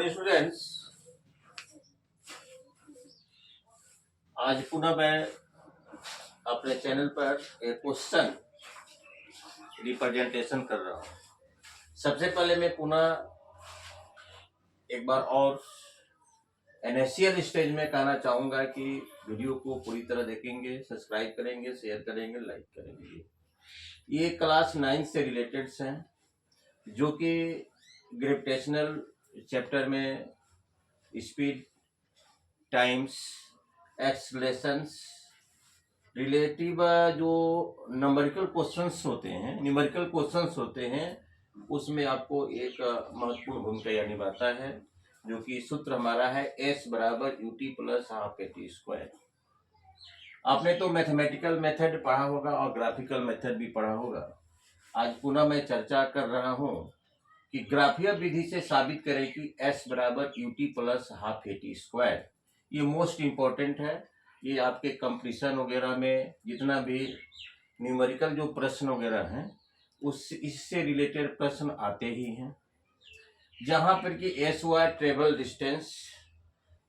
Morning students. आज पुनः मैं अपने चैनल पर एक क्वेश्चन रिप्रेजेंटेशन कर रहा हूँ। सबसे पहले मैं पुनः एक बार और इनिशियल स्टेज में कहना चाहूँगा कि वीडियो को पूरी तरह देखेंगे, सब्सक्राइब करेंगे, शेयर करेंगे, लाइक करेंगे। ये क्लास 9 से रिलेटेड हैं, जो कि ग्रेविटेशनल चैप्टर में स्पीड, टाइम्स, एक्सलेशंस रिलेटिव जो न्यूमेरिकल क्वेश्चंस होते हैं उसमें आपको एक महत्वपूर्ण भूमिका यह निभाता है, जो कि सूत्र हमारा है S बराबर UT plus half AT square. आपने तो मैथमेटिकल मेथड पढ़ा होगा और ग्राफिकल मेथड भी पढ़ा होगा। आज पुनः मैं चर्चा कर रहा हूँ कि ग्राफीय विधि से साबित करें कि S बराबर UT plus half AT square. ये मोस्ट इम्पोर्टेंट है। ये आपके कंपटीशन वगैरह में जितना भी न्यूमेरिकल जो प्रश्न वगैरह हैं इससे रिलेटेड प्रश्न आते ही हैं। जहाँ पर कि S हुआ ट्रेवल डिस्टेंस,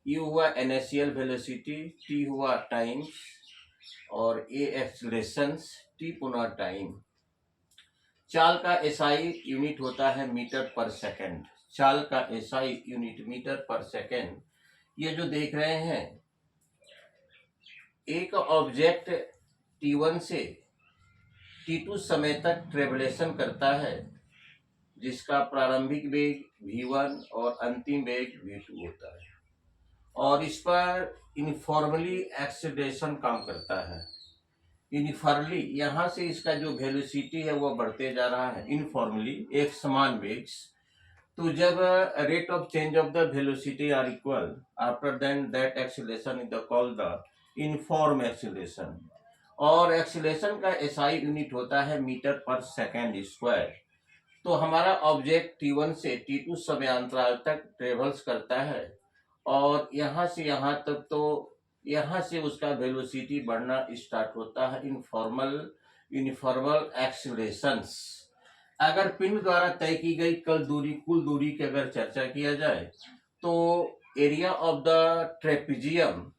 U हुआ इनिशियल वेलोसिटी, T हुआ टाइम और A एक्सेलरेशंस, T पुनः टाइम। चाल का SI यूनिट होता है मीटर पर सेकंड। चाल का SI यूनिट मीटर पर सेकंड। ये जो देख रहे हैं, एक ऑब्जेक्ट T1 से T2 समय तक ट्रेवलेशन करता है, जिसका प्रारंभिक वेग V1 और अंतिम वेग V2 होता है, और इस पर यूनिफॉर्मली एक्सेलरेशन काम करता है। यूनिफॉर्मली यहाँ से इसका जो वेलोसिटी है वह बढ़ते जा रहा है, यूनिफॉर्मली एक समान वेग। तो जब rate of change of the velocity are equal after then that acceleration is called the uniform acceleration. और एक्सेलरेशन का SI यूनिट होता है मीटर पर सेकेंड स्क्वायर। तो हमारा ऑब्जेक्ट T1 से T2 समयांतराल तक ट्रेवल्स करता है, और यहाँ से यहाँ तक, तो यहाँ से उसका वेलोसिटी बढ़ना स्टार्ट होता है, यूनिफॉर्मल एक्सेलरेशंस। अगर पिंड द्वारा तय की गई कुल दूरी की अगर चर्चा किया जाए, तो area of the trapezium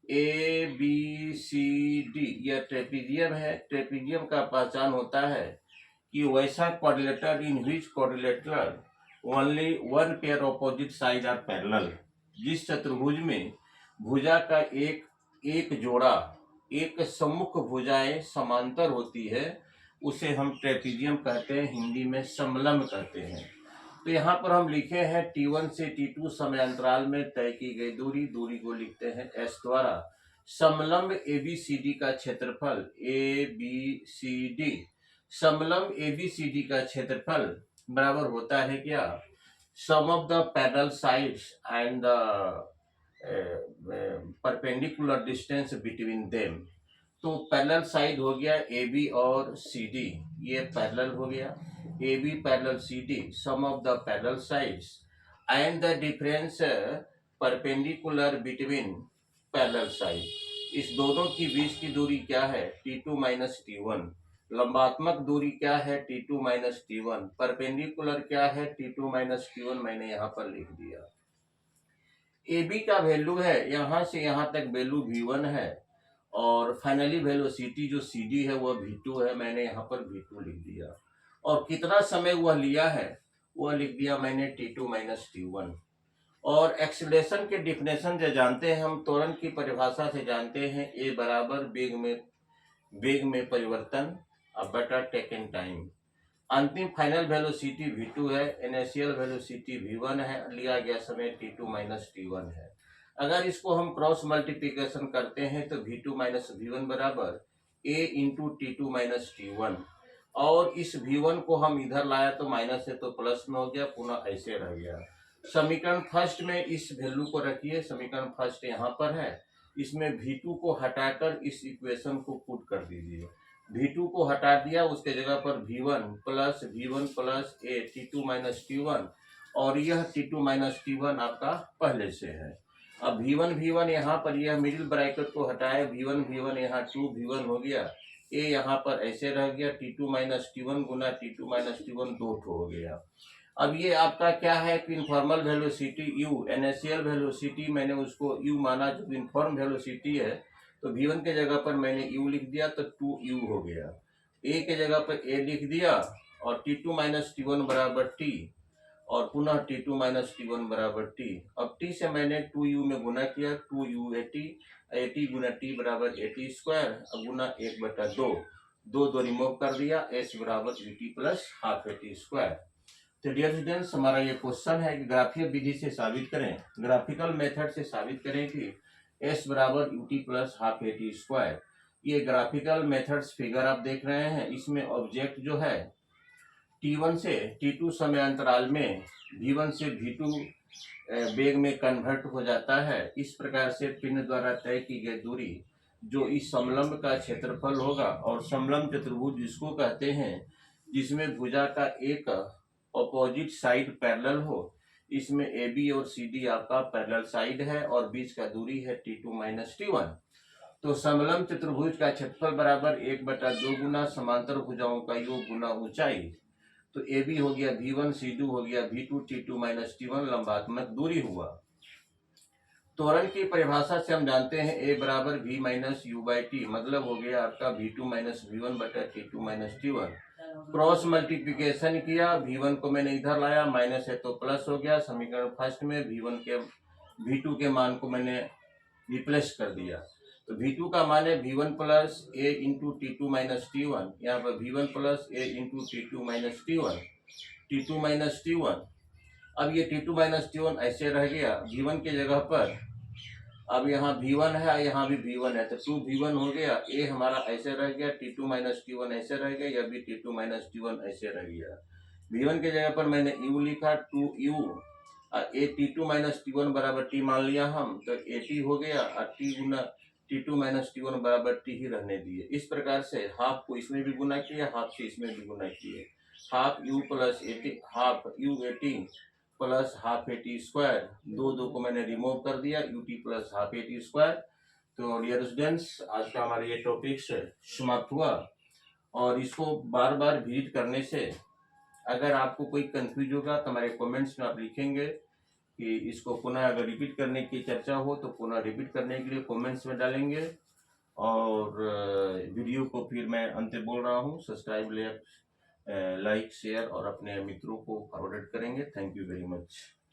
ABCD, यह ट्रेपीजियम है। ट्रेपीजियम का पहचान होता है कि वैसा quadrilateral in which quadrilateral only one pair opposite side are parallel. जिस चतुर्भुज में भुजा का एक जोड़ा, एक सम्मुख भुजाएं समांतर होती है, उसे हम ट्रेपीजियम कहते हैं, हिंदी में समलंब कहते हैं। तो यहाँ पर हम लिखे हैं T1 से T2 समयांतराल में तय की गई दूरी को लिखते हैं S द्वारा। समलंब ABCD का क्षेत्रफल ABCD, समलंब ABCD का क्षेत्रफल बराबर होता है क्या, sum of the parallel sides and the perpendicular distance between them. तो पैरेलल साइड हो गया AB और CD, ये पैरेलल हो गया, AB parallel CD, sum of the parallel sides and the difference perpendicular between parallel side. इस दोनों की बीच की दूरी क्या है, T2 माइनस T1। लंबात्मक दूरी क्या है, T2 माइनस T1। परपेंडिकुलर क्या है, T2 माइनस T1, मैंने यहाँ पर लिख दिया। AB का वैल्यू है, यहाँ से यहाँ तक वैल्यू V1 है, और फाइनली वेलोसिटी जो CD है वह V2 है, मैंने यहाँ पर V2 लिख दिया। और कितना समय वह लिया है वह लिख दिया मैंने T2 माइनस T1। और एक्सीलरेशन के डिफिनेशन जो जानते हैं हम, त्वरण की परिभाषा से जानते हैं, A बराबर वेग में परिवर्तन बटा टेकन टाइम। अंतिम फाइनल वेलोसिटी V2 है, इनिशियल वेलोसिटी V1 है, लिया गया समय T2 माइनस T1 है। अगर इसको हम क्रॉस मल्टीप्लिकेशन करते हैं तो V2 माइनस V1 बराबर A into T2 minus T1, और इस V1 को हम इधर लाया तो माइनस है तो प्लस में हो गया, पुनः ऐसे रह गया। समीकरण फर्स्ट में इस वैल्यू को रखिए, समीकरण फर्स्ट यहाँ पर है, इसमें V2 को हटाकर इस इक्वेशन को पुट कर दीजिए। V2 को हटा दिया, उसके जगह पर V1 plus A T2 minus T1, और यह T2 माइनस T1 आपका पहले से है। अब V1 यहाँ पर, यह मिडिल ब्रैकेट को हटाए, V1 यहाँ 2V1 हो गया, A यहाँ पर ऐसे रह गया, T2 माइनस T1 गुना T2 माइनस T1 दो ठो हो गया। अब ये आपका क्या है कि informal velocity you, initial velocity मैंने उसको यू माना जो इनफॉर्म वेलोसिटी है, तो v1 के जगह पर मैंने u लिख दिया तो 2u हो गया। a के जगह पर a लिख दिया और t2 माइनस टी वन बराबर t, और पुनः t2 माइनस टी वन बराबर t। अब t से मैंने 2u में गुना किया, 2u 80, 80 गुना t बराबर 80 स्क्वायर, अब गुना 1/2, दो रिमूव कर दिया, s बराबर ut प्लस हाफ 80 स्क्वायर। तो डियर स्टूडेंट्स, हमारा ये क्वेश्चन है कि ग्राफीय विधि से साबित करें, ग्राफिकल मेथड से साबित करें कि s बराबर UT plus half eighty square. ये ग्राफिकल मेथड्स फिगर आप देख रहे हैं, इसमें ऑब्जेक्ट जो है t1 से t2 समय अंतराल में v1 से v2 वेग में कन्वर्ट हो जाता है। इस प्रकार से पिंड द्वारा तय की गई दूरी जो इस समलंब का क्षेत्रफल होगा, और समलंब चतुर्भुज जिसको कहते हैं जिसमें भुजा का एक ऑपोजिट साइड पैरेलल हो, इसमें ए बी और सी डी आपका पैरेलल साइड है और बीच का दूरी है t2 माइनस टी1। तो समलंब चतुर्भुज का क्षेत्रफल बराबर 1/2 गुना समांतर भुजाओं का योग गुना ऊंचाई। तो ए बी हो गया v1, c2 हो गया v2, t2 माइनस टी1 लंबात्मक दूरी हुआ। त्वरण की परिभाषा से हम जानते हैं a बराबर v minus you by T, मतलब हो गया आपका v2 माइनस v1 बटा t2 माइनस टी1। क्रॉस मल्टीप्लिकेशन किया, v1 को मैंने इधर लाया, माइनस है तो प्लस हो गया। समीकरण फर्स्ट में v1 के v2 के मान को मैंने रिप्लेस कर दिया, तो v2 का मान है v1 प्लस ए इंटू टी2 माइनस टी1, यहाँ पर v1 प्लस ए इंटू टी2 माइनस टी1, टी2 माइनस टी1। अब ये t2 माइनस टी1 ऐसे रह गया, v1 के जगह पर अब यहाँ v1 है, यहाँ भी v1 है, तो 2v1 हो गया। a हमारा ऐसे रह गया, t2 माइनस टी1 ऐसे रह गया, यह भी t2 माइनस टी1 ऐसे रह गया। v1 के जगह पर मैंने u लिखा, 2u, a t2 माइनस टी1 बराबर t मान लिया हम, तो at हो गया, और t गुना t2 माइनस टी1 बराबर t ही रहने दिए। इस प्रकार से हाफ को इसमें भी गुना किया, हाफ से इसमें भी गुना किए, half u plus eighty, half u 18 plus half eighty square, दो को मैंने रिमूव कर दिया, UT plus half eighty square. तो डियर स्टूडेंट्स, आज का हमारा ये टॉपिक समाप्त हुआ, और इसको बार बार विजिट करने से अगर आपको कोई कंफ्यूज होगा तो हमारे कमेंट्स में आप लिखेंगे कि इसको पुनः अगर रिपीट करने की चर्चा हो तो पुनः रिपीट करने के लिए कमेंट्स में डालेंगे। और वीडियो को फिर मैं अंत में बोल रहा हूँ, सब्सक्राइब, लाइक, शेयर और अपने मित्रों को फॉरवर्ड करेंगे। Thank you very much.